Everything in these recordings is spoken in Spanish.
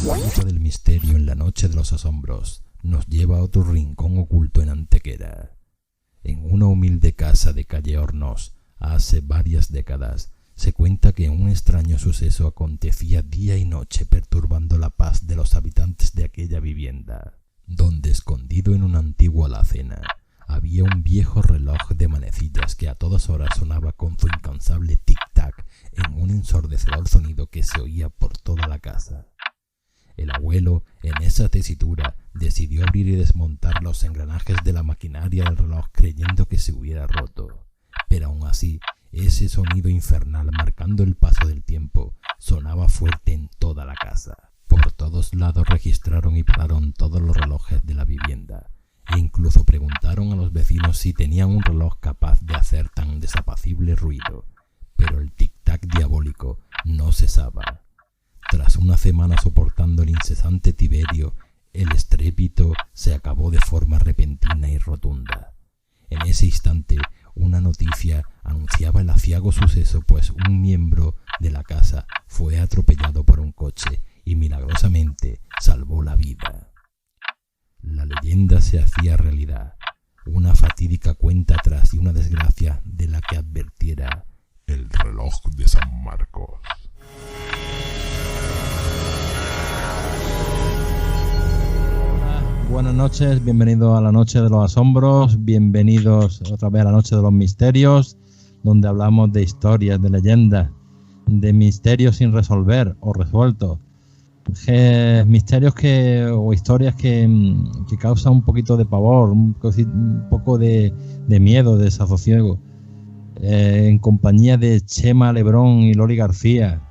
La ruta del misterio en la noche de los asombros nos lleva a otro rincón oculto en Antequera. En una humilde casa de calle Hornos, hace varias décadas, se cuenta que un extraño suceso acontecía día y noche perturbando la paz de los habitantes de aquella vivienda, donde escondido en una antigua alacena había un viejo reloj de manecillas que a todas horas sonaba con su incansable tic-tac en un ensordecedor sonido que se oía por toda la casa. El abuelo, en esa tesitura, decidió abrir y desmontar los engranajes de la maquinaria del reloj creyendo que se hubiera roto. Pero aún así, ese sonido infernal marcando el paso del tiempo sonaba fuerte en toda la casa. Por todos lados registraron y pararon todos los relojes de la vivienda e incluso preguntaron a los vecinos si tenían un reloj capaz de hacer tan desapacible ruido. Pero el tic-tac diabólico no cesaba. Tras una semana soportando el incesante tiberio, el estrépito se acabó de forma repentina y rotunda. En ese instante, una noticia anunciaba el aciago suceso, pues un miembro de la casa fue atropellado por un coche y milagrosamente salvó la vida. La leyenda se hacía realidad, una fatídica cuenta atrás y una desgracia de la que advirtiera el reloj de San Marcos. Buenas noches, bienvenidos a la Noche de los Asombros, bienvenidos otra vez a la Noche de los Misterios, donde hablamos de historias, de leyendas, de misterios sin resolver o resueltos, misterios o historias que causan un poquito de pavor, un poco de miedo, de desasosiego, en compañía de Chema Lebrón y Loli García,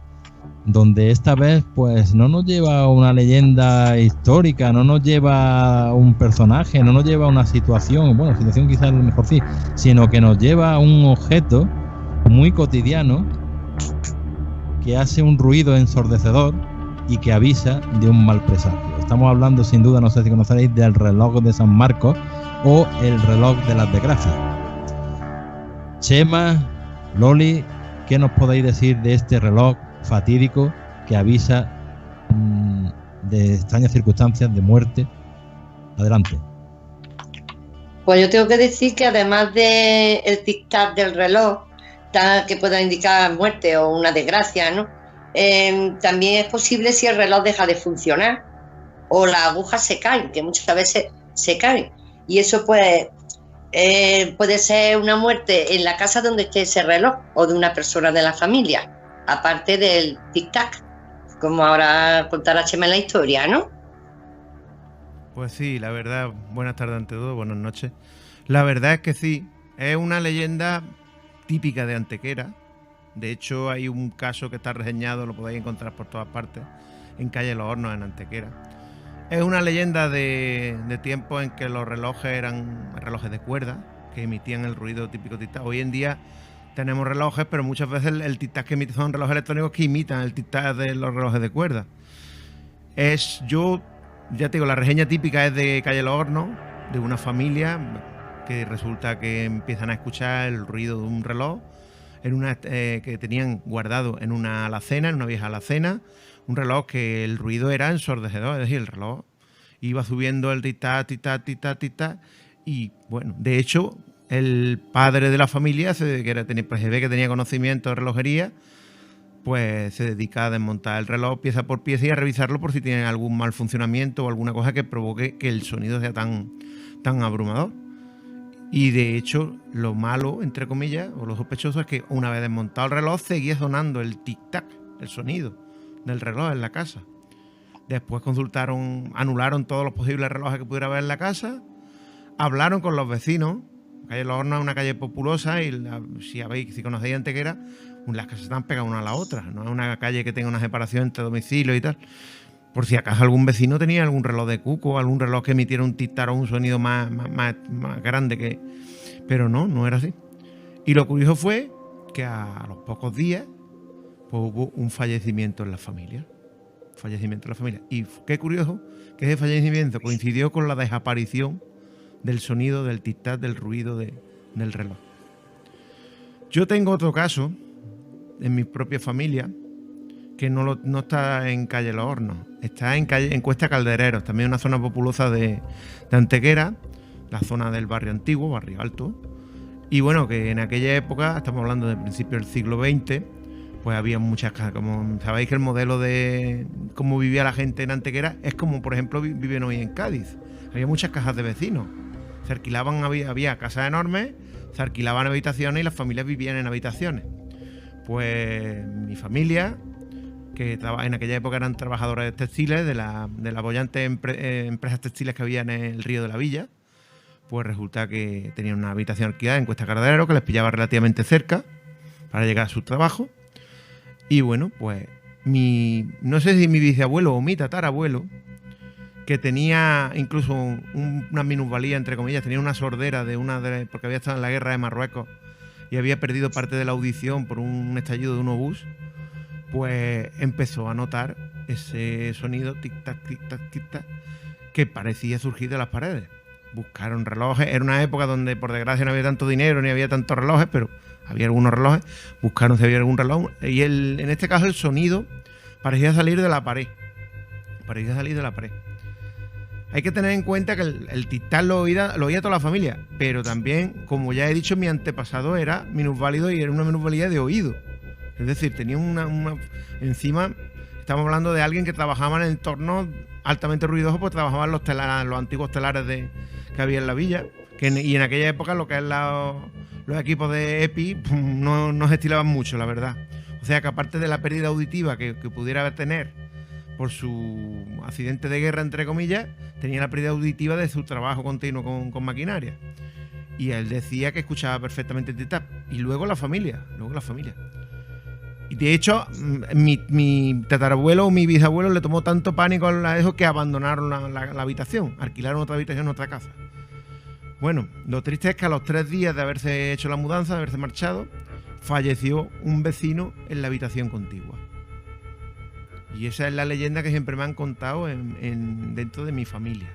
donde esta vez pues no nos lleva una leyenda histórica, no nos lleva un personaje, no nos lleva una situación, bueno, situación quizás a lo mejor sí, sino que nos lleva a un objeto muy cotidiano que hace un ruido ensordecedor y que avisa de un mal presagio. Estamos hablando sin duda, no sé si conoceréis, del reloj de San Marcos o el reloj de las desgracias. Chema, Loli, ¿qué nos podéis decir de este reloj fatídico que avisa de extrañas circunstancias de muerte? Adelante. Pues yo tengo que decir que además de el tic-tac del reloj, que pueda indicar muerte o una desgracia, ¿no? También es posible si el reloj deja de funcionar o las agujas se caen, que muchas veces se caen. Y eso pues puede ser una muerte en la casa donde esté ese reloj o de una persona de la familia, aparte del tic-tac, como ahora contará Chema en la historia, ¿no? Pues sí, la verdad, buenas tardes ante todo, buenas noches. La verdad es que sí, es una leyenda típica de Antequera. De hecho, hay un caso que está reseñado, lo podéis encontrar por todas partes, en calle Los Hornos, en Antequera. Es una leyenda de tiempos en que los relojes eran relojes de cuerda, que emitían el ruido típico tic-tac. Hoy en día tenemos relojes, pero muchas veces el tic-tac que emiten son relojes electrónicos que imitan el tic-tac de los relojes de cuerda. Ya te digo, la reseña típica es de calle Los Hornos, de una familia que resulta que empiezan a escuchar el ruido de un reloj que tenían guardado en una alacena, en una vieja alacena, un reloj que el ruido era ensordecedor, es decir, el reloj iba subiendo el tic-tac, tic-tac, tic-tac, tic-tac, y bueno, de hecho, el padre de la familia se ve que tenía conocimiento de relojería, pues se dedica a desmontar el reloj pieza por pieza y a revisarlo por si tiene algún mal funcionamiento o alguna cosa que provoque que el sonido sea tan abrumador. Y de hecho, lo malo, entre comillas, o lo sospechoso es que una vez desmontado el reloj seguía sonando el tic-tac, el sonido del reloj en la casa. Después anularon todos los posibles relojes que pudiera haber en la casa, hablaron con los vecinos. Calle Los Hornos es una calle populosa y si conocéis Antequera, las casas están pegadas una a la otra, no es una calle que tenga una separación entre domicilios y tal. Por si acaso algún vecino tenía algún reloj de cuco, algún reloj que emitiera un tic-tac o un sonido más grande que... Pero no era así. Y lo curioso fue que a los pocos días pues hubo un fallecimiento en la familia. Y qué curioso que ese fallecimiento coincidió con la desaparición del sonido, del tic-tac, del ruido del reloj. Yo tengo otro caso en mi propia familia que no está en calle Los Hornos, está en Cuesta Caldereros, también una zona populosa de Antequera, la zona del barrio antiguo, barrio alto. Y bueno, que en aquella época, estamos hablando de principios del siglo XX, pues había muchas casas. Como sabéis que el modelo de cómo vivía la gente en Antequera es como, por ejemplo, viven hoy en Cádiz. Había muchas casas de vecinos. Se alquilaban, había casas enormes, se alquilaban habitaciones y las familias vivían en habitaciones. Pues mi familia, que en aquella época eran trabajadores textiles de las bollantes empresas textiles que había en el río de la Villa, pues resulta que tenían una habitación alquilada en Cuesta Caldereros que les pillaba relativamente cerca para llegar a su trabajo. Y bueno, pues no sé si mi bisabuelo o mi tatarabuelo, que tenía incluso una minusvalía, entre comillas, tenía una sordera porque había estado en la guerra de Marruecos y había perdido parte de la audición por un estallido de un obús, pues empezó a notar ese sonido tic-tac, tic-tac, tic-tac, que parecía surgir de las paredes. Buscaron relojes, era una época donde por desgracia no había tanto dinero ni había tantos relojes, pero había algunos relojes, buscaron si había algún reloj y en este caso el sonido parecía salir de la pared. Hay que tener en cuenta que el tic-tac lo oía toda la familia, pero también, como ya he dicho, mi antepasado era minusválido y era una minusvalía de oído. Es decir, tenía encima, estamos hablando de alguien que trabajaba en entornos altamente ruidosos, pues trabajaban los antiguos telares que había en la villa, y en aquella época lo que es los equipos de EPI no se estilaban mucho, la verdad. O sea que aparte de la pérdida auditiva que pudiera tener por su accidente de guerra, entre comillas, tenía la pérdida auditiva de su trabajo continuo con maquinaria. Y él decía que escuchaba perfectamente el tic-tac. Y luego la familia. Y de hecho, mi tatarabuelo o mi bisabuelo le tomó tanto pánico a eso que abandonaron la habitación, alquilaron otra habitación en otra casa. Bueno, lo triste es que a los 3 días de haberse hecho la mudanza, de haberse marchado, falleció un vecino en la habitación contigua. Y esa es la leyenda que siempre me han contado dentro de mi familia.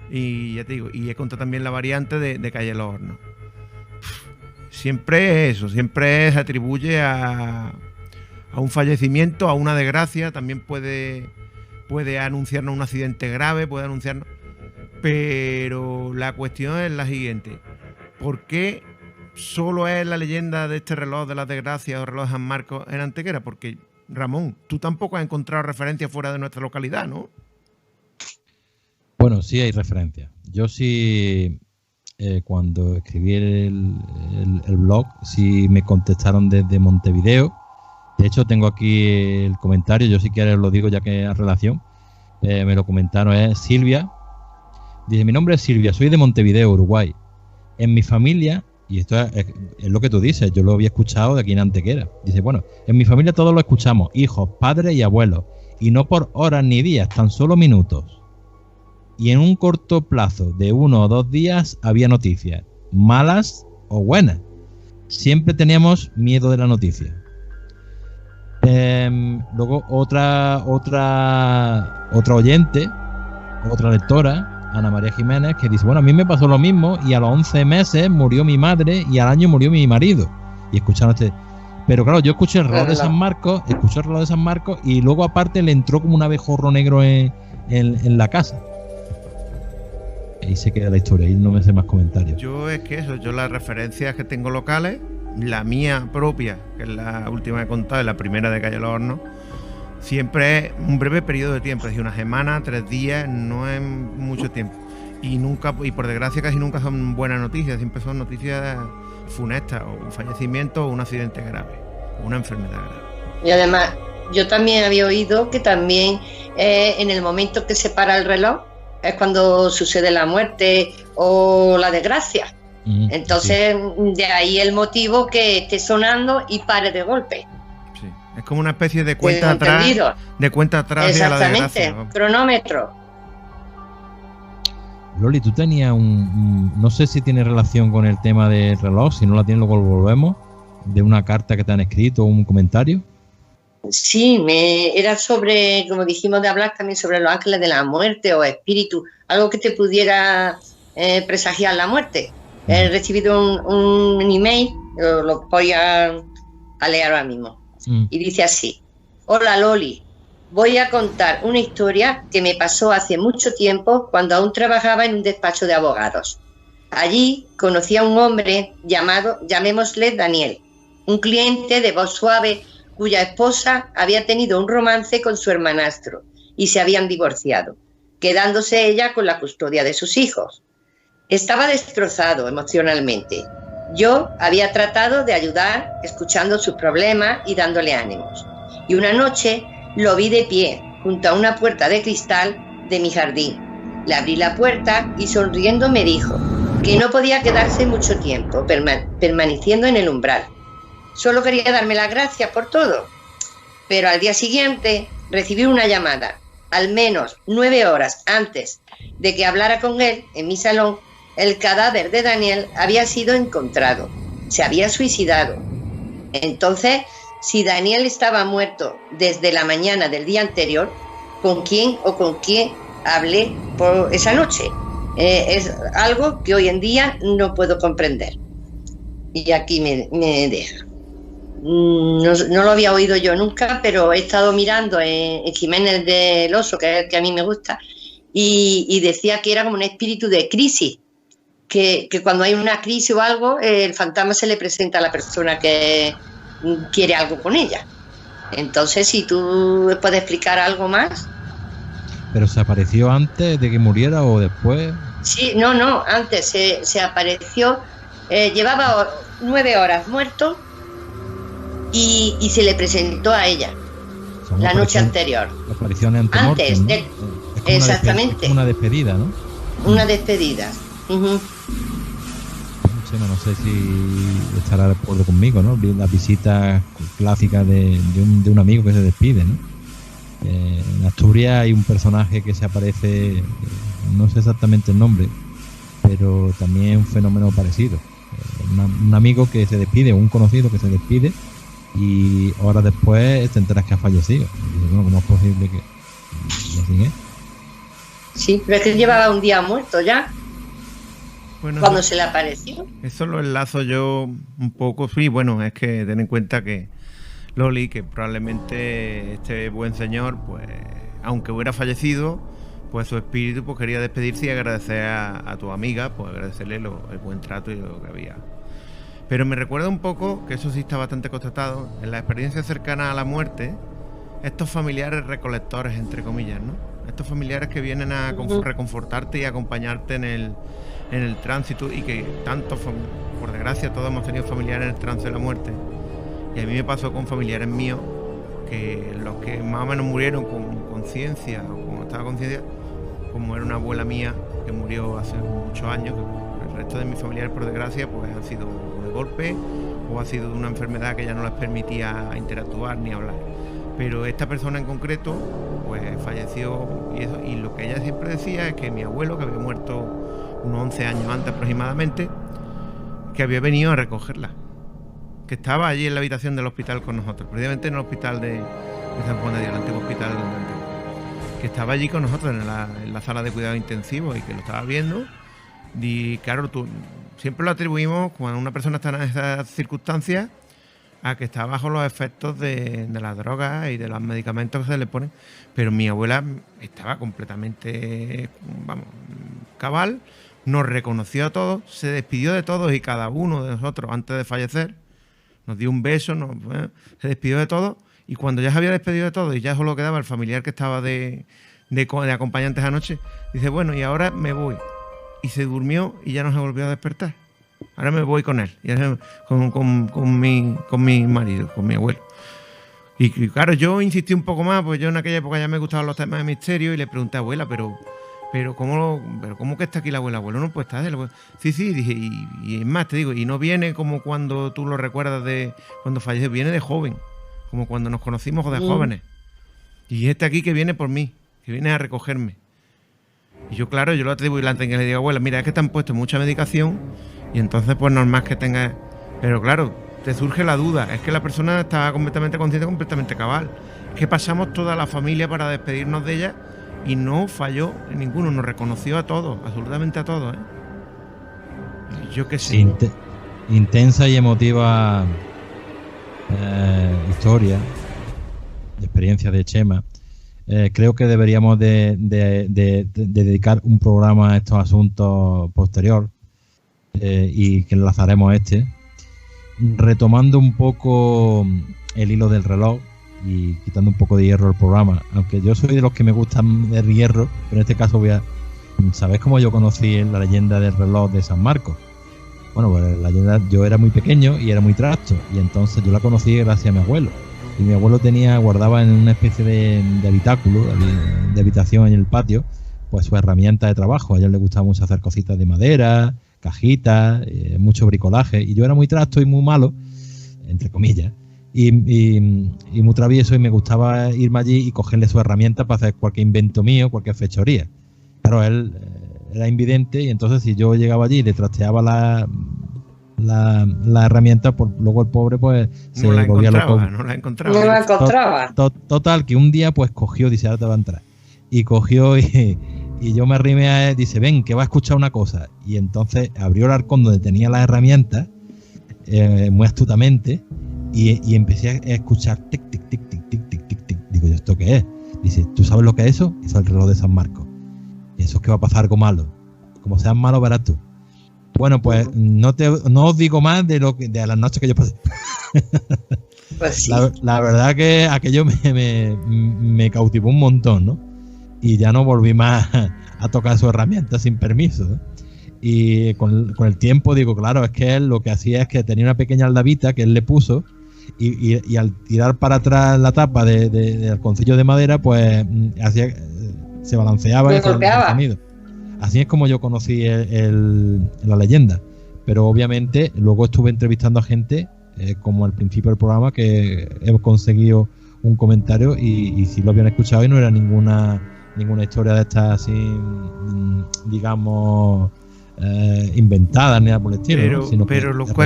Y ya te digo, y he contado también la variante de calle Los Hornos. Siempre es eso, se atribuye a un fallecimiento, a una desgracia, también puede anunciarnos un accidente grave, puede anunciarnos... Pero la cuestión es la siguiente: ¿por qué solo es la leyenda de este reloj de las desgracias o reloj de San Marcos en Antequera? Porque, Ramón, tú tampoco has encontrado referencias fuera de nuestra localidad, ¿no? Bueno, sí hay referencias. Yo sí, cuando escribí el blog, sí me contestaron desde Montevideo. De hecho, tengo aquí el comentario, yo si quieres lo digo ya que es relación. Me lo comentaron, es Silvia. Dice, mi nombre es Silvia, soy de Montevideo, Uruguay. En mi familia, y esto es lo que tú dices, yo lo había escuchado de aquí en Antequera. Dice, bueno, en mi familia todos lo escuchamos, hijos, padres y abuelos. Y no por horas ni días, tan solo minutos. Y en un corto plazo de 1 o 2 días había noticias, malas o buenas. Siempre teníamos miedo de la noticia. Luego otra oyente, otra lectora, Ana María Jiménez, que dice, bueno, a mí me pasó lo mismo y a los 11 meses murió mi madre y al año murió mi marido. Y escucharon pero claro, yo escuché el reloj de San Marcos, y luego aparte le entró como un abejorro negro en la casa. Y se queda la historia, y no me sé más comentarios. Yo las referencias que tengo locales, la mía propia, que es la última que he contado, es la primera de calle Los Hornos, siempre es un breve periodo de tiempo, es decir, una semana, 3 días, no es mucho tiempo. Y por desgracia casi nunca son buenas noticias, siempre son noticias funestas, o un fallecimiento o un accidente grave, o una enfermedad grave. Y además, yo también había oído que también en el momento que se para el reloj es cuando sucede la muerte o la desgracia. Entonces, sí. De ahí el motivo que esté sonando y pare de golpe. Sí, es como una especie de cuenta atrás. Exactamente, de la desgracia, ¿no? Cronómetro. Loli, tú tenías no sé si tiene relación con el tema del reloj, si no la tienes luego volvemos, de una carta que te han escrito o un comentario. Sí, era sobre, como dijimos, de hablar también sobre los ángeles de la muerte o espíritu, algo que te pudiera presagiar la muerte. He recibido un email, lo voy a leer ahora mismo. Y dice así: hola Loli, voy a contar una historia que me pasó hace mucho tiempo cuando aún trabajaba en un despacho de abogados. Allí conocí a un hombre llamado, llamémosle Daniel, un cliente de voz suave cuya esposa había tenido un romance con su hermanastro y se habían divorciado, quedándose ella con la custodia de sus hijos. Estaba destrozado emocionalmente. Yo había tratado de ayudar escuchando sus problemas y dándole ánimos. Y una noche lo vi de pie junto a una puerta de cristal de mi jardín. Le abrí la puerta y sonriendo me dijo que no podía quedarse mucho tiempo permaneciendo en el umbral. Solo quería darme las gracias por todo. Pero al día siguiente recibí una llamada. Al menos 9 horas antes de que hablara con él en mi salón, el cadáver de Daniel había sido encontrado. Se había suicidado. Entonces, si Daniel estaba muerto desde la mañana del día anterior, ¿con quién o con quién hablé por esa noche? Es algo que hoy en día no puedo comprender. Y aquí me deja. No lo había oído yo nunca, pero he estado mirando en Jiménez del Oso, que es el que a mí me gusta, y decía que era como un espíritu de crisis, que cuando hay una crisis o algo, el fantasma se le presenta a la persona que quiere algo con ella. Entonces, si tú puedes explicar algo más. ¿Pero se apareció antes de que muriera o después? Sí, no, antes se apareció, llevaba 9 horas muerto y se le presentó a ella la noche anterior. Apariciones antes, ¿no? Exactamente. Es una despedida, ¿no? Una despedida. No sé si estará de acuerdo conmigo, ¿no? La visita clásica de un amigo que se despide, ¿no? En Asturias hay un personaje que se aparece, no sé exactamente el nombre, pero también un fenómeno parecido. Un amigo que se despide, un conocido que se despide y horas después te enteras que ha fallecido. Y dices, bueno, ¿cómo es posible que no sigue? Sí, pero es que llevaba un día muerto ya. Bueno, cuando se le apareció. Eso lo enlazo yo un poco. Sí, bueno, es que ten en cuenta que Loli, que probablemente este buen señor, pues aunque hubiera fallecido, pues su espíritu pues quería despedirse y agradecer a tu amiga, pues agradecerle el buen trato y lo que había. Pero me recuerda un poco, que eso sí está bastante constatado, en la experiencia cercana a la muerte, estos familiares recolectores, entre comillas, ¿no? Estos familiares que vienen a reconfortarte y acompañarte en el tránsito, y que tanto, por desgracia, todos hemos tenido familiares en el trance de la muerte. Y a mí me pasó con familiares míos, que los que más o menos murieron con conciencia, o con estado de conciencia, como era una abuela mía que murió hace muchos años, que el resto de mis familiares, por desgracia, pues han sido de golpe o ha sido de una enfermedad que ya no les permitía interactuar ni hablar. Pero esta persona en concreto, pues falleció, y lo que ella siempre decía es que mi abuelo, que había muerto unos 11 años antes aproximadamente, que había venido a recogerla, que estaba allí en la habitación del hospital con nosotros, precisamente en el hospital de San Juan de Dios, el antiguo hospital de Antiguo, que estaba allí con nosotros en la sala de cuidado intensivo y que lo estaba viendo. Y claro, siempre lo atribuimos, cuando una persona está en esas circunstancias, a que está bajo los efectos de las drogas y de los medicamentos que se le ponen. Pero mi abuela estaba completamente, cabal, nos reconoció a todos, se despidió de todos y cada uno de nosotros antes de fallecer, nos dio un beso, se despidió de todos, y cuando ya se había despedido de todos y ya solo quedaba el familiar que estaba de acompañantes anoche, dice, bueno, y ahora me voy. Y se durmió y ya no se volvió a despertar. Ahora me voy con él, con mi marido, con mi abuelo. Y claro, yo insistí un poco más, pues yo en aquella época ya me gustaban los temas de misterio, y le pregunté a abuela, pero ¿cómo que está aquí la abuela? Abuelo, no, pues está. Sí, dije, y es más, te digo, y no viene como cuando tú lo recuerdas de cuando falleció, viene de joven, como cuando nos conocimos de jóvenes. Y este aquí que viene por mí, que viene a recogerme. Y yo, claro, yo lo atribuyo delante, que le digo, abuela, mira, es que te han puesto mucha medicación y entonces pues normal que tengas... Pero claro, te surge la duda, es que la persona estaba completamente consciente, completamente cabal. Es que pasamos toda la familia para despedirnos de ella y no falló en ninguno, nos reconoció a todos, absolutamente a todos, ¿eh? Yo qué sé. Intensa y emotiva historia, de experiencia de Chema, creo que deberíamos de dedicar un programa a estos asuntos posterior, y que enlazaremos retomando un poco el hilo del reloj y quitando un poco de hierro al programa, aunque yo soy de los que me gustan el hierro, pero en este caso ¿sabéis cómo yo conocí la leyenda del reloj de San Marcos? Bueno, pues la leyenda, yo era muy pequeño y era muy trasto, y entonces yo la conocí gracias a mi abuelo. Y mi abuelo guardaba en una especie de habitáculo, de habitación en el patio, pues sus herramientas de trabajo. A él le gustaba mucho hacer cositas de madera, cajitas, mucho bricolaje. Y yo era muy trasto y muy malo, entre comillas, y muy travieso, y me gustaba irme allí y cogerle sus herramientas para hacer cualquier invento mío, cualquier fechoría. Claro, él era invidente, y entonces si yo llegaba allí y le trasteaba la herramienta, pues luego el pobre pues se volvía loco. No la encontraba. Total, que un día pues cogió, dice, ahora te va a entrar. Y cogió y yo me arrimé a él, dice, ven, que va a escuchar una cosa. Y entonces abrió el arcón donde tenía las herramientas, muy astutamente, y empecé a escuchar tic, tic, tic, tic, tic, tic, tic, tic. Digo, ¿y esto qué es? Dice, ¿tú sabes lo que es eso? Eso es el reloj de San Marcos. Y eso es que va a pasar algo malo. Como seas malo, verás tú. Bueno, pues no os digo más de las noches que yo pasé. Pues sí. La verdad que aquello me cautivó un montón, ¿no? Y ya no volví más a tocar su herramienta sin permiso, ¿no? Y con el tiempo digo, claro, es que él lo que hacía es que tenía una pequeña aldabita que él le puso, y al tirar para atrás la tapa del arconcillo de madera, pues se balanceaba y golpeaba. El sonido. Así es como yo conocí la leyenda. Pero obviamente luego estuve entrevistando a gente, como al principio del programa, que hemos conseguido un comentario y sí lo habían escuchado, y no era ninguna historia de estas así, digamos, inventada ni nada por el estilo, ¿no? Pero lo que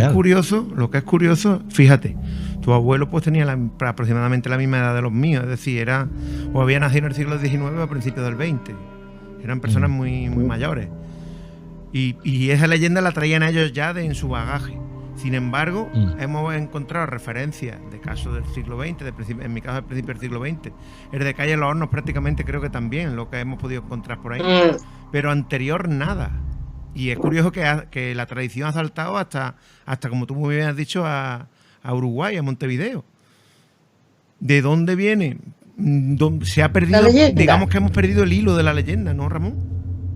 es curioso, fíjate, tu abuelo pues tenía aproximadamente la misma edad de los míos, es decir, había nacido en el siglo XIX a principios del XX. Eran personas muy, muy mayores. Y esa leyenda la traían ellos ya en su bagaje. Sin embargo, hemos encontrado referencias de casos del siglo XX, en mi caso del principio del siglo XX. El de Calle Los Hornos prácticamente creo que también, lo que hemos podido encontrar por ahí. Pero anterior nada. Y es curioso que la tradición ha saltado hasta como tú muy bien has dicho, a Uruguay, a Montevideo. ¿De dónde viene? Se ha perdido, digamos que hemos perdido el hilo de la leyenda, ¿no, Ramón?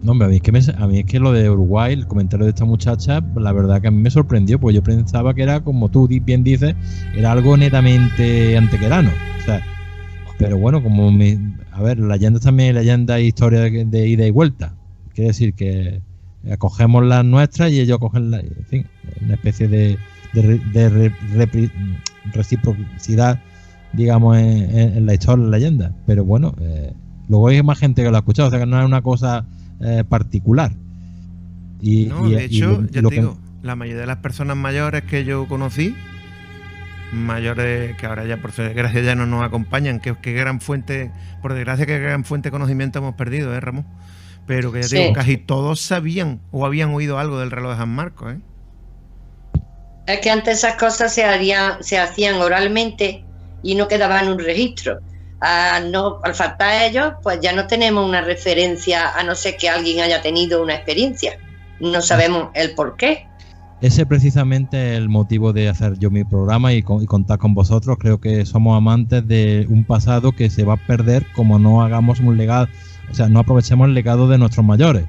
No, hombre, a mí es que lo de Uruguay, el comentario de esta muchacha, la verdad que a mí me sorprendió, porque yo pensaba que era, como tú bien dices, era algo netamente antequerano. O sea, pero bueno, a ver, la leyenda también es leyenda e historia de ida y vuelta. Quiere decir que acogemos las nuestras y ellos acogen en fin, una especie de reciprocidad, digamos, en la historia de la leyenda. Pero bueno, luego hay más gente que lo ha escuchado, o sea que no es una cosa particular. De hecho, ya te digo, la mayoría de las personas mayores que yo conocí, mayores que ahora ya por desgracia ya no nos acompañan, que gran fuente, por desgracia que gran fuente de conocimiento hemos perdido, Ramón. Pero que ya te digo, casi todos sabían o habían oído algo del reloj de San Marcos, Es que antes esas cosas se hacían oralmente y no quedaba en un registro. Al faltar ellos, pues ya no tenemos una referencia, a no ser que alguien haya tenido una experiencia. No sabemos el por qué. Ese precisamente es el motivo de hacer yo mi programa y contar con vosotros. Creo que somos amantes de un pasado que se va a perder como no hagamos un legado, o sea, no aprovechemos el legado de nuestros mayores.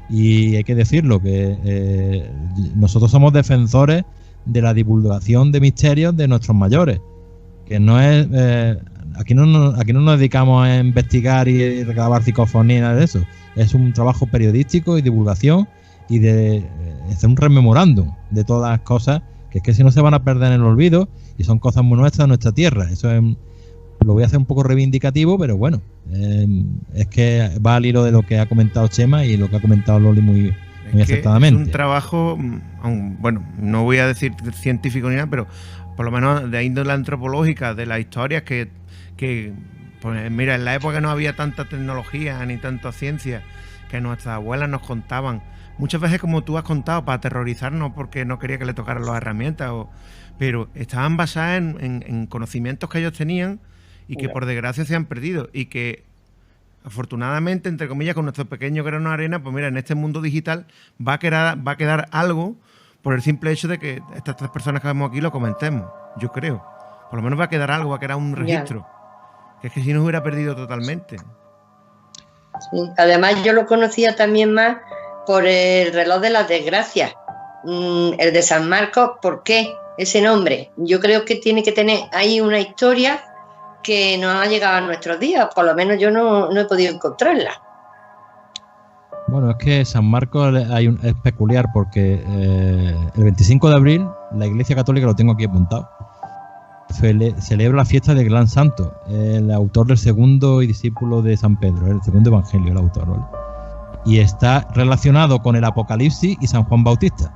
Y hay que decirlo, que nosotros somos defensores de la divulgación de misterios de nuestros mayores. Que no es... aquí no nos dedicamos a investigar y recabar psicofonía, nada de eso. Es un trabajo periodístico y divulgación y de hacer un rememorándum de todas las cosas que es que si no se van a perder en el olvido y son cosas muy nuestras de nuestra tierra. Eso es, lo voy a hacer un poco reivindicativo, pero bueno, es que va al hilo de lo que ha comentado Chema y lo que ha comentado Loli muy acertadamente. Es un trabajo, bueno, no voy a decir científico ni nada, pero por lo menos de índole antropológica, de las historias que pues mira, en la época no había tanta tecnología ni tanta ciencia, que nuestras abuelas nos contaban muchas veces, como tú has contado, para aterrorizarnos porque no quería que le tocaran las herramientas, pero estaban basadas en conocimientos que ellos tenían y que por desgracia se han perdido, y que afortunadamente, entre comillas, con nuestro pequeño grano de arena, pues mira, en este mundo digital va a quedar algo por el simple hecho de que estas 3 personas que vemos aquí lo comentemos, yo creo. Por lo menos va a quedar algo, va a quedar un registro. Que es que si nos hubiera perdido totalmente. Sí. Además, yo lo conocía también más por el reloj de las desgracias, el de San Marcos. ¿Por qué ese nombre? Yo creo que tiene que tener ahí una historia que no ha llegado a nuestros días, por lo menos yo no he podido encontrarla. Bueno, es que San Marcos es peculiar porque el 25 de abril la Iglesia Católica, lo tengo aquí apuntado, celebra la fiesta del Gran Santo, el autor del segundo y discípulo de San Pedro, el segundo evangelio, el autor, ¿vale? Y está relacionado con el Apocalipsis y San Juan Bautista.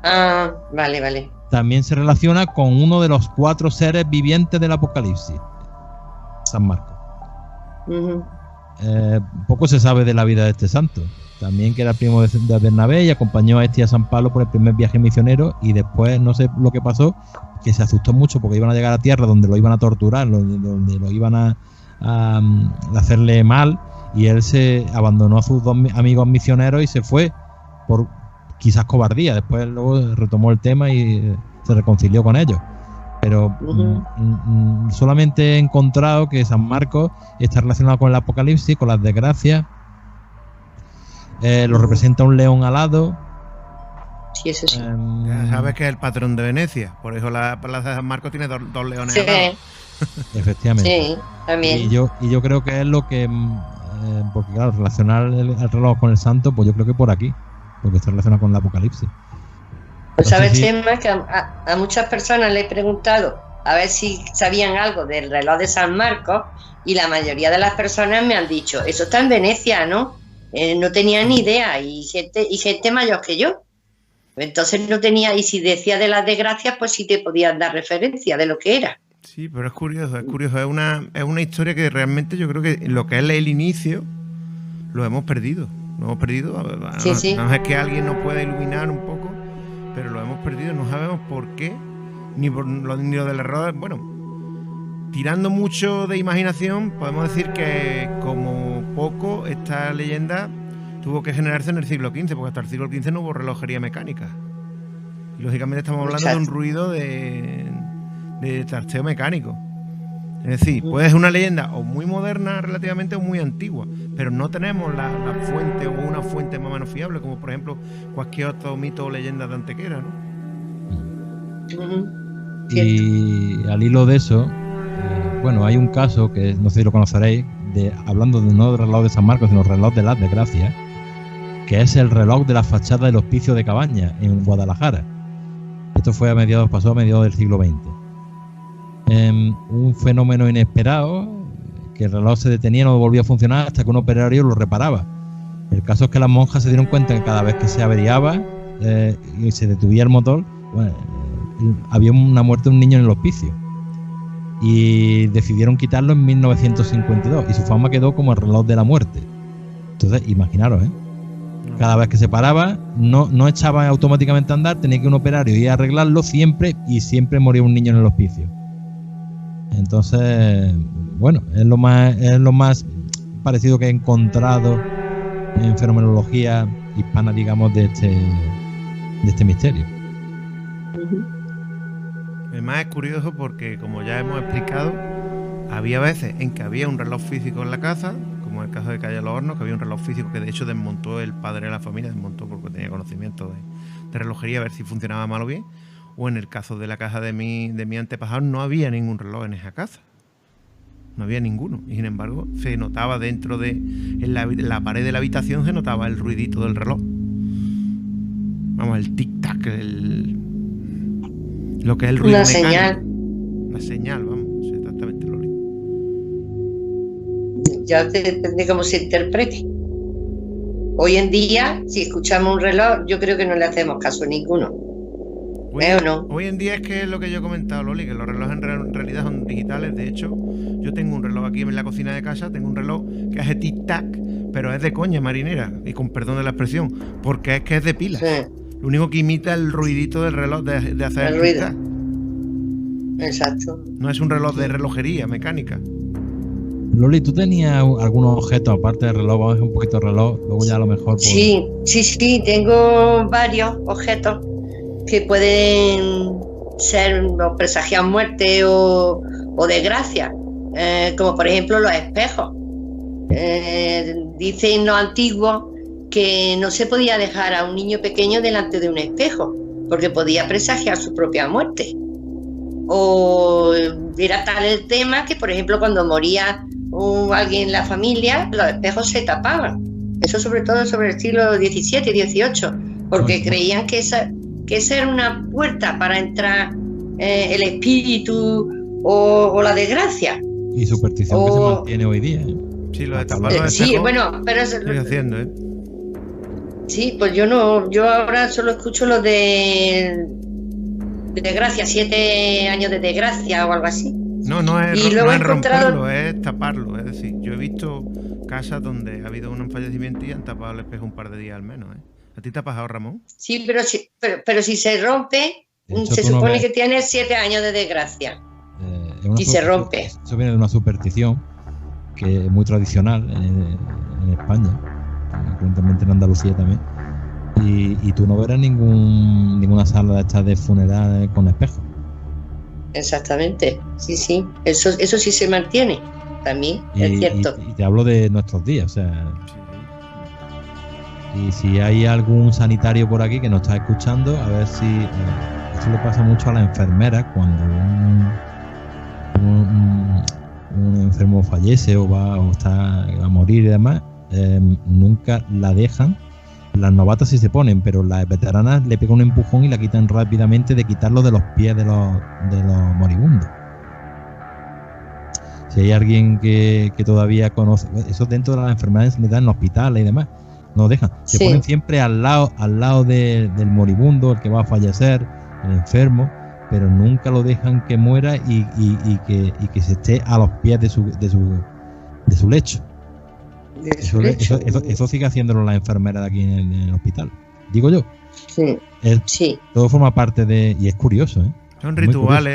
Ah, vale. También se relaciona con uno de los 4 seres vivientes del Apocalipsis, San Marcos. Poco se sabe de la vida de este santo. También que era primo de Bernabé y acompañó a a San Pablo por el primer viaje misionero, y después no sé lo que pasó, que se asustó mucho porque iban a llegar a tierra donde lo iban a torturar, donde lo iban a hacerle mal, y él se abandonó a sus 2 amigos misioneros y se fue por quizás cobardía. Después luego retomó el tema y se reconcilió con ellos. Pero solamente he encontrado que San Marcos está relacionado con el Apocalipsis, con las desgracias. Lo representa un león alado. Sí, eso sí. Ya sabes que es el patrón de Venecia. Por eso la Plaza de San Marcos tiene 2 leones alados. Efectivamente. Sí, también. Y yo creo que es lo que... porque claro, relacionar el reloj con el santo, pues yo creo que por aquí. Porque está relacionado con el Apocalipsis. Pues sabes, Chema, que a muchas personas le he preguntado a ver si sabían algo del reloj de San Marcos, y la mayoría de las personas me han dicho, eso está en Venecia, ¿no? No tenía ni idea, y gente mayor que yo. Entonces no tenía, y si decía de las desgracias, pues sí te podían dar referencia de lo que era. Sí, pero es curioso. Es una historia que realmente yo creo que lo que es el inicio lo hemos perdido. Lo hemos perdido. Sí. No es que alguien nos pueda iluminar un poco, pero lo hemos perdido. No sabemos por qué, ni lo del error. Bueno, tirando mucho de imaginación, podemos decir que como poco esta leyenda tuvo que generarse en el siglo XV, porque hasta el siglo XV no hubo relojería mecánica. Y lógicamente estamos hablando de un ruido de trasteo mecánico. Es decir, puede ser una leyenda o muy moderna relativamente o muy antigua, pero no tenemos la fuente o una fuente más o menos fiable, como por ejemplo cualquier otro mito o leyenda de Antequera, ¿no? Y al hilo de eso, bueno, hay un caso que no sé si lo conoceréis, hablando no del reloj de San Marcos, sino del reloj de las desgracias, que es el reloj de la fachada del Hospicio de Cabañas en Guadalajara. Esto fue pasó a mediados del siglo XX. Un fenómeno inesperado, que el reloj se detenía y no volvía a funcionar hasta que un operario lo reparaba. El caso es que las monjas se dieron cuenta que cada vez que se averiaba y se detuviera el motor, bueno, había una muerte de un niño en el hospicio, y decidieron quitarlo en 1952, y su fama quedó como el reloj de la muerte. Entonces, imaginaros, cada vez que se paraba, no echaba automáticamente a andar, tenía que un operario ir a arreglarlo siempre, y siempre moría un niño en el hospicio. Entonces, bueno, es lo más parecido que he encontrado en fenomenología hispana, digamos, de este misterio. Además es curioso porque, como ya hemos explicado, había veces en que había un reloj físico en la casa, como en el caso de Calle Los Hornos, que había un reloj físico que de hecho desmontó el padre de la familia, desmontó porque tenía conocimiento de relojería, a ver si funcionaba mal o bien. O en el caso de la casa de mi antepasado, no había ningún reloj en esa casa. No había ninguno. Y sin embargo, se notaba dentro de la pared de la habitación, se notaba el ruidito del reloj. Vamos, el tic-tac, lo que es el ruido una mecánico. señal. Una señal, vamos, exactamente, Loli. Ya depende cómo se interprete. Hoy en día, si escuchamos un reloj, yo creo que no le hacemos caso a ninguno. ¿O no? Hoy en día es que es lo que yo he comentado, Loli, que los relojes en realidad son digitales. De hecho, yo tengo un reloj aquí en la cocina de casa, tengo un reloj que hace tic-tac, pero es de coña marinera, y con perdón de la expresión, porque es que es de pilas. Sí. Lo único que imita el ruidito del reloj de hacer El el ruido. tic-tac. Exacto. No es un reloj de relojería mecánica. Loli, ¿tú tenías algunos objetos aparte del reloj? Vamos a ver un poquito de reloj, luego ya a lo mejor... Sí, tengo varios objetos que pueden ser o presagiar muerte o desgracia, como por ejemplo los espejos. Dicen los antiguos que no se podía dejar a un niño pequeño delante de un espejo, porque podía presagiar su propia muerte. O era tal el tema que, por ejemplo, cuando moría alguien en la familia, los espejos se tapaban. Eso sobre todo sobre el siglo XVII, XVIII, porque creían que esa era una puerta para entrar el espíritu o la desgracia. Y superstición que se mantiene hoy día, ¿eh? Sí, lo de tapar los espejos. Sí, bueno, pero eso, Sigue haciendo, ¿eh? Sí, pues yo ahora solo escucho lo de desgracia, 7 años de desgracia o algo así. No es, Y luego no es he encontrado- romperlo, es taparlo. Es decir, yo he visto casas donde ha habido un fallecimiento y han tapado el espejo un par de días al menos, ¿eh? ¿A ti te ha pasado, Ramón? Sí, pero si se rompe, De hecho, se tú no supone ves- que tiene 7 años de desgracia. Es una Y se rompe. Eso viene de una superstición que es muy tradicional en España, concretamente en Andalucía también. Y tú no verás ninguna sala de estas de funeral con espejos. Exactamente, sí. Eso sí se mantiene también, es cierto. Y te hablo de nuestros días, o sea. Y si hay algún sanitario por aquí que nos está escuchando, a ver si esto le pasa mucho a las enfermeras cuando un enfermo fallece o está a morir y demás, nunca la dejan. Las novatas sí se ponen, pero las veteranas le pegan un empujón y la quitan rápidamente de quitarlo de los pies de los moribundos. Si hay alguien que todavía conoce, eso dentro de las enfermedades sanitarias en hospitales y demás, no dejan. Se Sí. ponen siempre al lado del moribundo, el que va a fallecer, el enfermo, pero nunca lo dejan que muera y que se esté a los pies de su lecho. Eso sigue haciéndolo la enfermera de aquí en el hospital. Digo yo. Sí, sí. Todo forma parte de... Y es curioso, ¿eh? Son Muy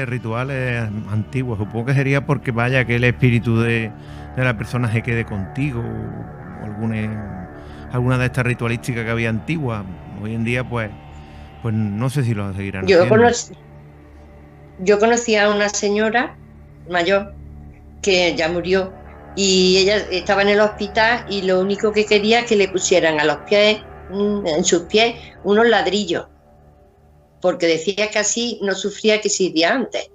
rituales antiguos. Supongo que sería porque vaya que el espíritu de la persona se quede contigo o alguna de estas ritualísticas que había antiguas. Hoy en día, pues no sé si lo seguirán haciendo. Yo conocí a una señora mayor que ya murió y ella estaba en el hospital y lo único que quería es que le pusieran a los pies, en sus pies, unos ladrillos, porque decía que así no sufría que se iría antes.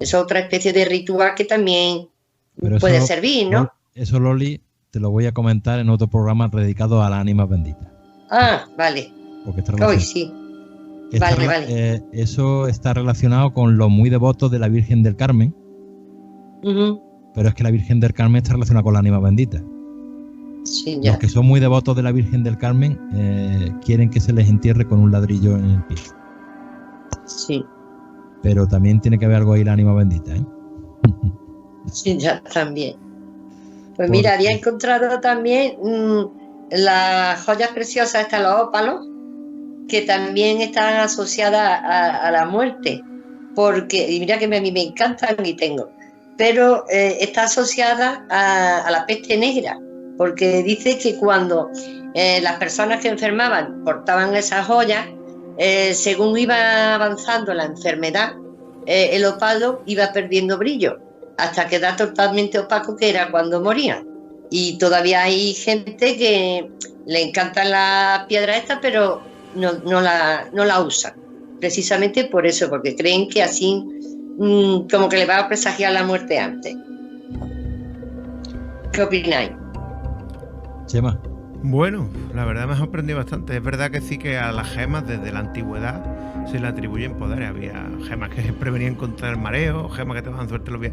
Es otra especie de ritual que también Pero puede eso, servir, ¿no? Eso, Loli, te lo voy a comentar en otro programa dedicado a las ánimas benditas. Ah, vale. Porque está Hoy relacionado. sí. Vale. Eso está relacionado con los muy devotos de la Virgen del Carmen, pero es que la Virgen del Carmen está relacionada con la ánima bendita. Sí, ya. Los que son muy devotos de la Virgen del Carmen quieren que se les entierre con un ladrillo en el pie. Sí. Pero también tiene que haber algo ahí la ánima bendita, ¿eh? Sí, ya también. Pues mira, había encontrado también las joyas preciosas, estas, los ópalos, que también están asociadas a la muerte, porque, y mira que a mí me encantan y tengo, pero está asociada a la peste negra, porque dice que cuando las personas que enfermaban portaban esas joyas, según iba avanzando la enfermedad, el ópalo iba perdiendo brillo, hasta quedar totalmente opaco, que era cuando morían. Y todavía hay gente que le encantan las piedras estas, pero no la usan, precisamente por eso, porque creen que así como que le va a presagiar la muerte antes. ¿Qué opináis? Chema. Bueno, la verdad me ha sorprendido bastante. Es verdad que sí, que a las gemas desde la antigüedad se le atribuyen poderes. Había gemas que prevenían contra el mareo, gemas que te daban suerte los pies.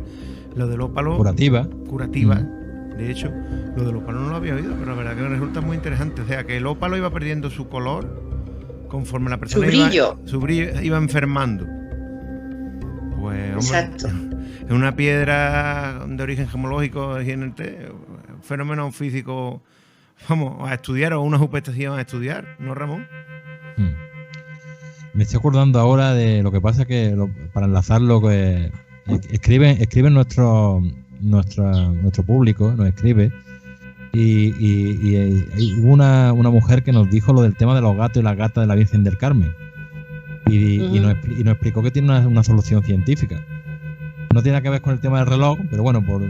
Lo del ópalo... Curativa. De hecho, lo del ópalo no lo había oído, pero la verdad que me resulta muy interesante. O sea, que el ópalo iba perdiendo su color conforme la persona su brillo iba enfermando. Pues, hombre, exacto. Es una piedra de origen gemológico, un fenómeno físico vamos, a estudiar o a una subestación a estudiar, ¿no, Ramón? Me estoy acordando ahora de lo que pasa que, para enlazarlo, que escriben nuestro público, nos escribe, y hubo una mujer que nos dijo lo del tema de los gatos y las gatas de la Virgen del Carmen. Y nos explicó que tiene una solución científica. No tiene nada que ver con el tema del reloj, pero bueno, por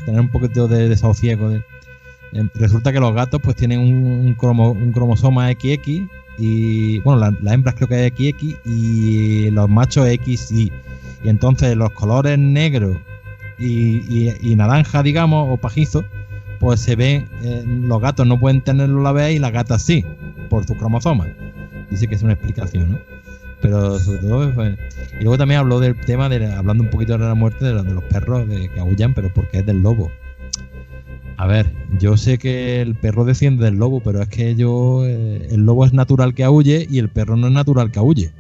tener un poquito de desasosiego. Resulta que los gatos pues tienen un cromosoma XX y, bueno, las hembras creo que es XX y los machos XY. Y entonces los colores negros y naranja, digamos, o pajizo, pues se ven, los gatos no pueden tenerlo a la vez y las gatas sí, por sus cromosomas. Dice que es una explicación, ¿no? Pero sobre todo y luego también habló del tema hablando un poquito de la muerte de los perros que aullan, pero porque es del lobo. A ver, yo sé que el perro desciende del lobo, pero es que el lobo es natural que aulle y el perro no es natural que aulle.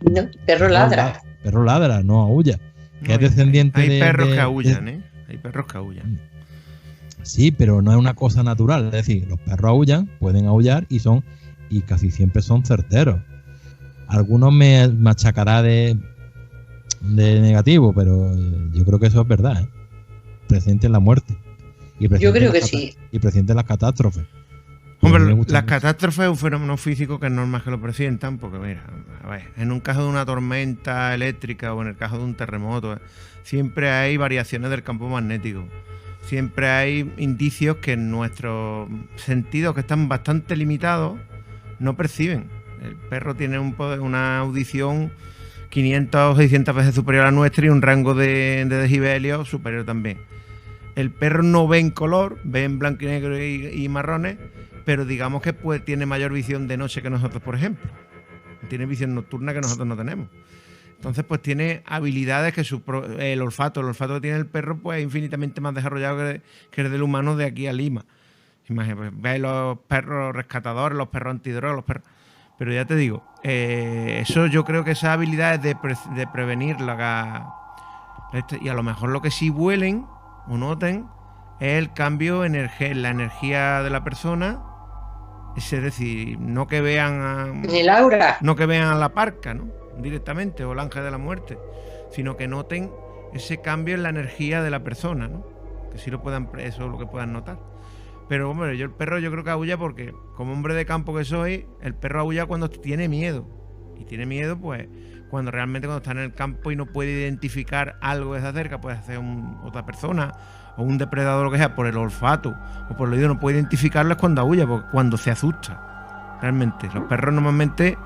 No, el perro ladra. El perro ladra, no aulla. Que no, es descendiente hay perros que aullan, ¿eh? Hay perros que aullan. Sí, pero no es una cosa natural. Es decir, los perros aullan, pueden aullar y casi siempre son certeros. Algunos me machacará de negativo, pero yo creo que eso es verdad, ¿eh? Presente en la muerte. Yo creo que sí. Y presente en las catástrofes. Hombre, las catástrofes es un fenómeno físico que es normal que lo presientan, porque mira, a ver, en un caso de una tormenta eléctrica o en el caso de un terremoto, siempre hay variaciones del campo magnético. Siempre hay indicios que nuestros sentidos, que están bastante limitados, no perciben. El perro tiene una audición 500 o 600 veces superior a la nuestra y un rango de decibelios superior también. El perro no ve en color, ve en blanco y negro y marrones, pero digamos que pues tiene mayor visión de noche que nosotros, por ejemplo. Tiene visión nocturna que nosotros no tenemos. Entonces, pues tiene habilidades que el olfato que tiene el perro pues es infinitamente más desarrollado que el del humano de aquí a Lima. Imagínate, pues, ve los perros rescatadores, los perros antidrogas, los perros... Pero ya te digo, eso yo creo que esas habilidades de prevenir y a lo mejor lo que sí huelen o noten es el cambio en la energía de la persona. Es decir, no que vean el aura, no que vean a la parca, ¿no? Directamente, o el ángel de la muerte, sino que noten ese cambio en la energía de la persona, ¿no? Que sí eso es lo que puedan notar. Pero hombre, el perro yo creo que aulla porque, como hombre de campo que soy, el perro aulla cuando tiene miedo. Y tiene miedo, pues, cuando está en el campo y no puede identificar algo desde cerca, puede ser otra persona o un depredador o lo que sea, por el olfato o por el oído, no puede identificarlo, es cuando aulla, porque cuando se asusta. Realmente, los perros normalmente,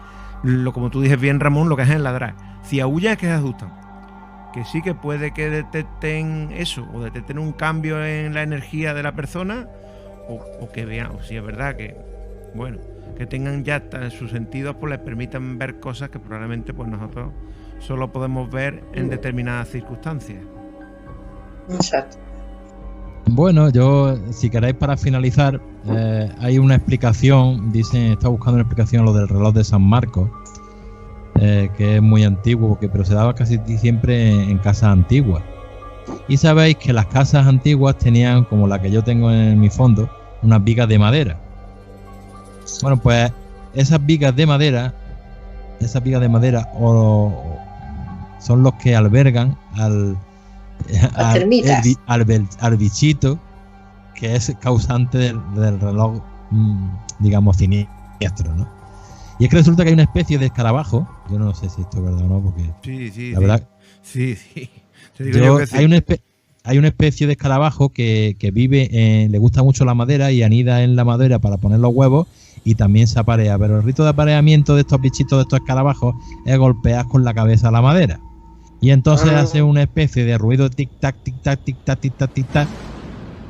como tú dices bien, Ramón, lo que hacen es ladrar. Si aullan es que se asustan. Que sí que puede que detecten eso, o detecten un cambio en la energía de la persona, o que vean, o si es verdad que, bueno, que tengan ya sus sentidos, pues les permitan ver cosas que probablemente pues nosotros solo podemos ver en determinadas circunstancias. Exacto. Bueno, yo, si queréis para finalizar, hay una explicación, está buscando una explicación a lo del reloj de San Marcos, que es muy antiguo, pero se daba casi siempre en casas antiguas. Y sabéis que las casas antiguas tenían, como la que yo tengo en mi fondo, unas vigas de madera. Bueno, pues esas vigas de madera son los que albergan al bichito que es causante del reloj, digamos, siniestro, ¿no? Y es que resulta que hay una especie de escarabajo, yo no sé si esto es verdad o no, porque sí, la verdad, sí. Te digo yo que sí. Hay una especie de escarabajo que vive, le gusta mucho la madera y anida en la madera para poner los huevos y también se aparea. Pero el rito de apareamiento de estos bichitos, de estos escarabajos, es golpear con la cabeza la madera. Y entonces hace una especie de ruido tic-tac, tic-tac, tic-tac, tic-tac, tic-tac,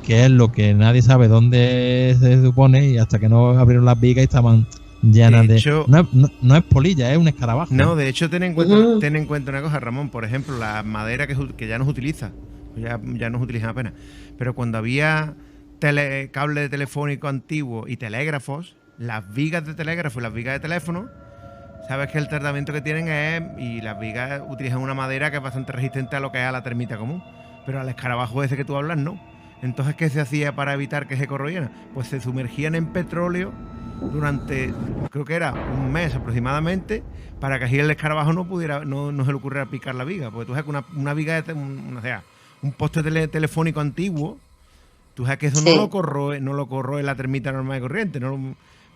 que es lo que nadie sabe dónde se supone, y hasta que no abrieron las vigas y estaban llenas de... Hecho, no es polilla, es un escarabajo. No, de hecho, ten en cuenta una cosa, Ramón. Por ejemplo, la madera que ya no se utiliza, ya no se utiliza apenas, pero cuando había cable telefónico antiguo y telégrafos, las vigas de telégrafo y las vigas de teléfono, sabes que el tratamiento que tienen y las vigas utilizan una madera que es bastante resistente a lo que es a la termita común, pero al escarabajo ese que tú hablas no. Entonces, ¿qué se hacía para evitar que se corroyeran? Pues se sumergían en petróleo durante, creo que era un mes aproximadamente, para que así el escarabajo no se le ocurriera picar la viga. Porque tú sabes que una viga, un poste telefónico antiguo, tú sabes que eso Sí. no lo corroe la termita normal y corriente,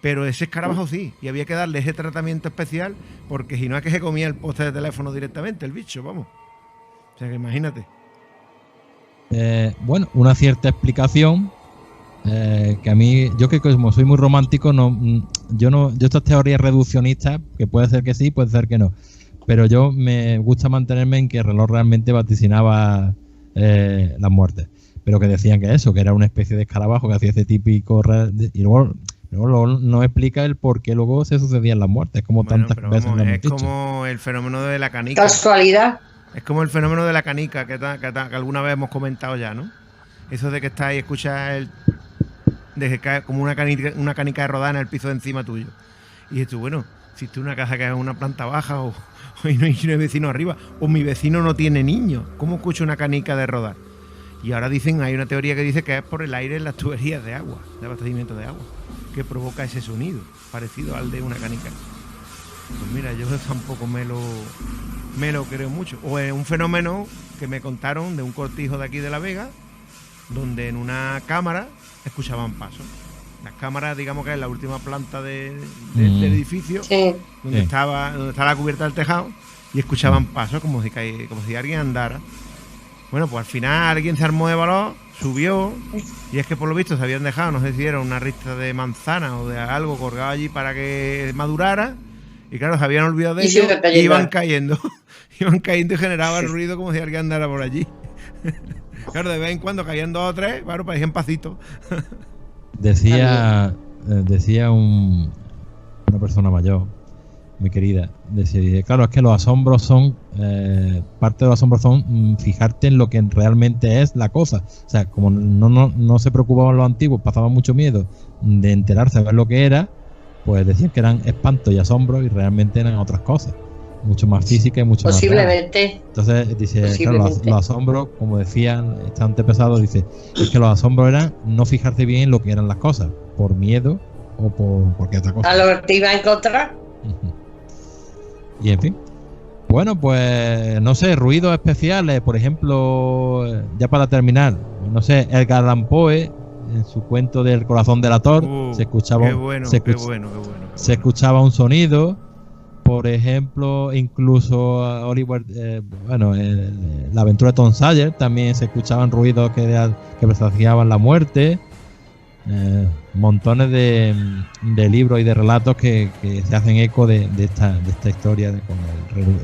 pero ese escarabajo sí, y había que darle ese tratamiento especial, porque si no es que se comía el poste de teléfono directamente, el bicho, vamos. O sea que imagínate. Bueno, una cierta explicación que a mí, yo que como soy muy romántico, yo estas teorías reduccionistas, que puede ser que sí, puede ser que no, pero yo me gusta mantenerme en que el reloj realmente vaticinaba las muertes, pero que decían que eso, que era una especie de escarabajo que hacía ese típico y luego no explica el por qué luego se sucedían las muertes, como Bueno, tantas pero veces vamos, lo hemos es dicho. como el fenómeno de la canica. Casualidad. Es como el fenómeno de la canica que alguna vez hemos comentado ya, ¿no? Eso de que estás ahí y escuchas de que cae como una canica de rodar en el piso de encima tuyo. Y dices tú, bueno, si estoy en una casa que es una planta baja o no hay vecino arriba, o mi vecino no tiene niños, ¿cómo escucho una canica de rodar? Y ahora hay una teoría que dice que es por el aire en las tuberías de agua, de abastecimiento de agua, que provoca ese sonido, parecido al de una canica. Pues mira, yo tampoco me lo creo mucho. O es un fenómeno que me contaron de un cortijo de aquí de La Vega, donde en una cámara escuchaban pasos. Las cámaras, digamos que es la última planta del edificio, Sí. donde estaba la cubierta del tejado, y escuchaban pasos como si alguien andara. Bueno, pues al final alguien se armó de valor, subió, y es que por lo visto se habían dejado, no sé si era una ristra de manzana o de algo colgado allí para que madurara, y claro, se habían olvidado de ello y iban cayendo. Iban cayendo y generaban ruido como si alguien andara por allí. Claro, de vez en cuando caían 2 o 3, bueno, parecían pasitos. Decía una persona mayor, muy querida, decía, claro, es que los asombros son, parte de los asombros son fijarte en lo que realmente es la cosa. O sea, como no se preocupaban los antiguos, pasaban mucho miedo de enterarse, de ver lo que era, pues decían que eran espantos y asombros y realmente eran otras cosas, mucho más físicas y mucho más reales. Posiblemente. Entonces dice, claro, los asombros, como decían, está antepasado, dice, es que los asombros eran no fijarse bien en lo que eran las cosas, por miedo o por cualquier otra cosa. A lo que te iba a encontrar. Y en fin. Bueno, pues no sé, ruidos especiales, por ejemplo, ya para terminar, no sé, Edgar Allan Poe, en su cuento del corazón del ator, se escuchaba se escuchaba un sonido. Por ejemplo, incluso Oliver, la aventura de Tom Sawyer, también se escuchaban ruidos que presagiaban la muerte. Montones de libros y de relatos que se hacen eco de esta historia con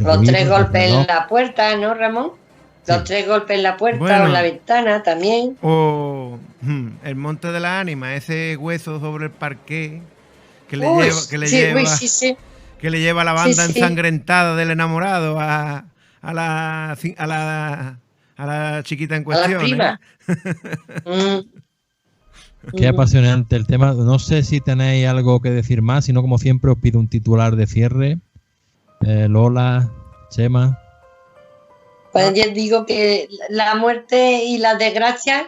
los 3 golpes en la puerta, ¿no, Ramón? Los 3 golpes en la puerta o en la ventana también. O el monte de la ánima, ese hueso sobre el parqué que le lleva la banda ensangrentada del enamorado a la chiquita en cuestión. A la prima. Qué apasionante el tema. No sé si tenéis algo que decir más, sino como siempre os pido un titular de cierre. Lola, Chema. Pues yo digo que la muerte y las desgracias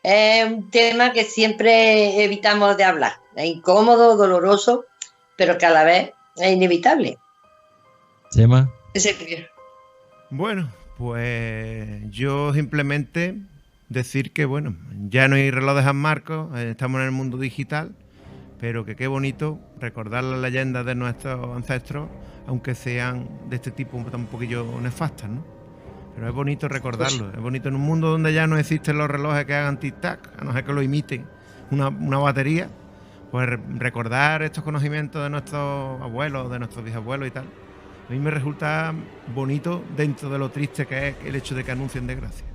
es un tema que siempre evitamos de hablar. Es incómodo, doloroso, pero que a la vez es inevitable. Chema. Bueno, pues yo simplemente decir que, bueno, ya no hay reloj de San Marcos, estamos en el mundo digital, pero que qué bonito recordar las leyendas de nuestros ancestros, aunque sean de este tipo un poquillo nefastas, ¿no? Pero es bonito recordarlo, es bonito en un mundo donde ya no existen los relojes que hagan tic-tac, a no ser que lo imiten una batería, pues recordar estos conocimientos de nuestros abuelos, de nuestros bisabuelos y tal. A mí me resulta bonito dentro de lo triste que es el hecho de que anuncien desgracia.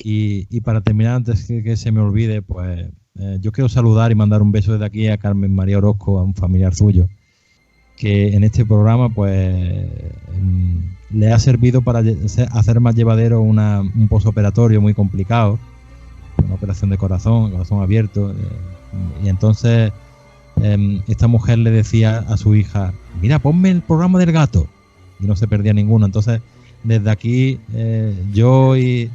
Y para terminar, antes que se me olvide, pues yo quiero saludar y mandar un beso desde aquí a Carmen María Orozco, a un familiar suyo, que en este programa pues le ha servido para hacer más llevadero un posoperatorio muy complicado, una operación de corazón abierto, y entonces esta mujer le decía a su hija, mira, ponme el programa del gato, y no se perdía ninguno. Entonces desde aquí yo y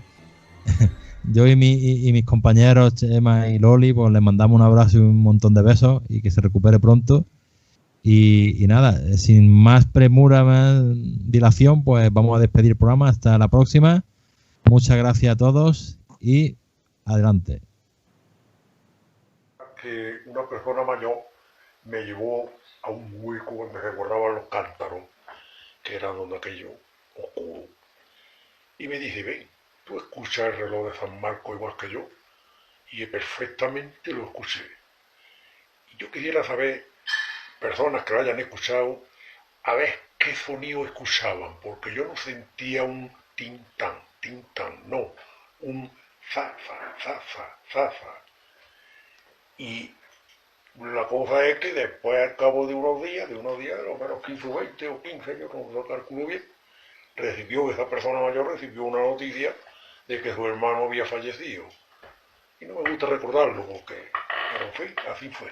Yo y mis compañeros Chema y Loli, pues les mandamos un abrazo y un montón de besos y que se recupere pronto. Y nada, sin más premura, más dilación, pues vamos a despedir el programa. Hasta la próxima. Muchas gracias a todos y adelante. Que una persona mayor me llevó a un hueco donde se guardaban los cántaros, que era donde aquello oscuro, y me dice: ven, tú escuchas el reloj de San Marcos igual que yo, y perfectamente lo escuché. Y yo quisiera saber, personas que lo hayan escuchado, a ver qué sonido escuchaban, porque yo no sentía un tintán, no, un zaza. Y la cosa es que después, al cabo de unos días, de lo menos 15 o 20 o 15, yo no lo calculo bien, esa persona mayor recibió una noticia de que su hermano había fallecido. Y no me gusta recordarlo porque, en fin, así fue.